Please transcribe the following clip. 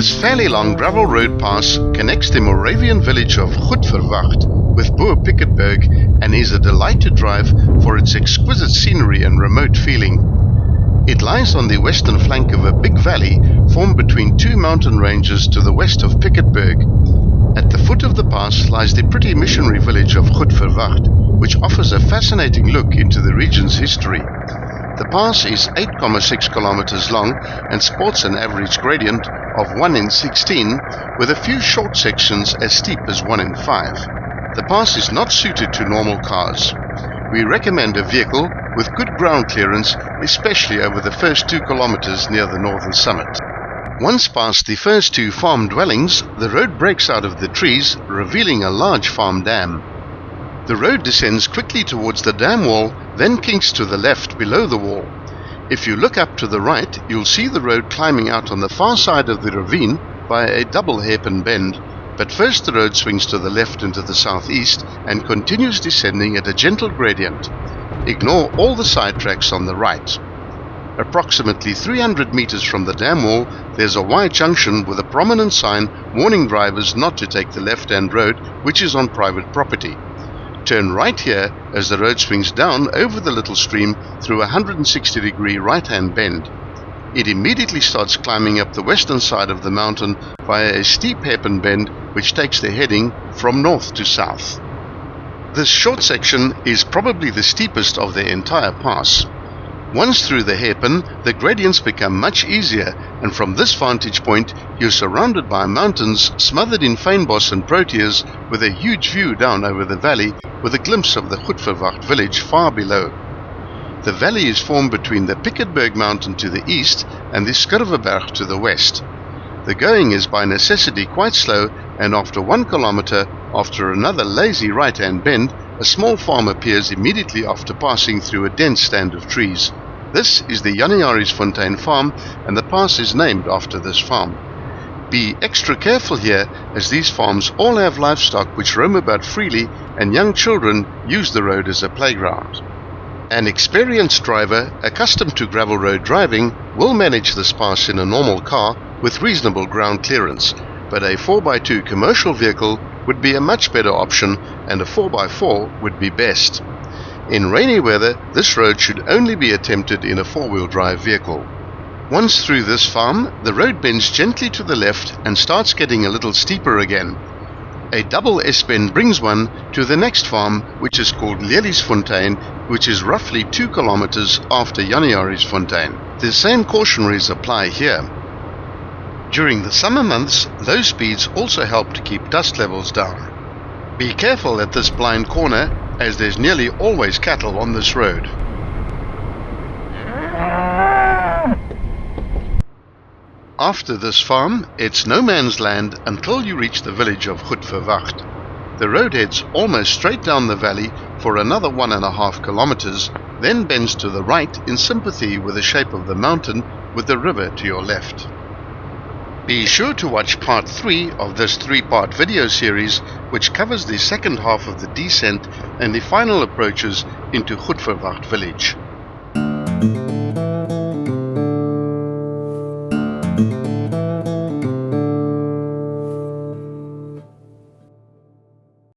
This fairly long gravel road pass connects the Moravian village of Goedverwacht with Bo-Piketberg and is a delight to drive for its exquisite scenery and remote feeling. It lies on the western flank of a big valley formed between two mountain ranges to the west of Piketberg. At the foot of the pass lies the pretty missionary village of Goedverwacht, which offers a fascinating look into the region's history. The pass is 8.6 kilometers long and sports an average gradient of 1 in 16, with a few short sections as steep as 1 in 5. The pass is not suited to normal cars. We recommend a vehicle with good ground clearance, especially over the first 2 kilometers near the northern summit. Once past the first 2 farm dwellings, the road breaks out of the trees, revealing a large farm dam. The road descends quickly towards the dam wall, then kinks to the left below the wall. If you look up to the right, you'll see the road climbing out on the far side of the ravine via a double hairpin bend, but first the road swings to the left into the southeast and continues descending at a gentle gradient. Ignore all the side tracks on the right. Approximately 300 meters from the dam wall, there's a wide junction with a prominent sign warning drivers not to take the left-hand road, which is on private property. Turn right here as the road swings down over the little stream through a 160-degree right-hand bend. It immediately starts climbing up the western side of the mountain via a steep hairpin bend which takes the heading from north to south. This short section is probably the steepest of the entire pass. Once through the hairpin, the gradients become much easier, and from this vantage point you're surrounded by mountains smothered in fynbos and proteas, with a huge view down over the valley with a glimpse of the Goedverwacht village far below. The valley is formed between the Piketberg mountain to the east and the Schurveberg to the west. The going is by necessity quite slow, and after 1 kilometer, after another lazy right-hand bend, a small farm appears immediately after passing through a dense stand of trees. This is the Januariesfontein farm, and the pass is named after this farm. Be extra careful here, as these farms all have livestock which roam about freely, and young children use the road as a playground. An experienced driver, accustomed to gravel road driving, will manage this pass in a normal car with reasonable ground clearance, but a 4x2 commercial vehicle would be a much better option, and a 4x4 would be best. In rainy weather, this road should only be attempted in a 4-wheel drive vehicle. Once through this farm, the road bends gently to the left and starts getting a little steeper again. A double S-bend brings one to the next farm, which is called Januariesfontein, which is roughly 2 kilometers after Januariesfontein. The same cautionaries apply here. During the summer months, low speeds also help to keep dust levels down. Be careful at this blind corner, as there's nearly always cattle on this road. After this farm, it's no man's land until you reach the village of Goedverwacht. The road heads almost straight down the valley for another 1.5 kilometers, then bends to the right in sympathy with the shape of the mountain, with the river to your left. Be sure to watch part 3 of this 3-part video series, which covers the second half of the descent and the final approaches into Goedverwacht village.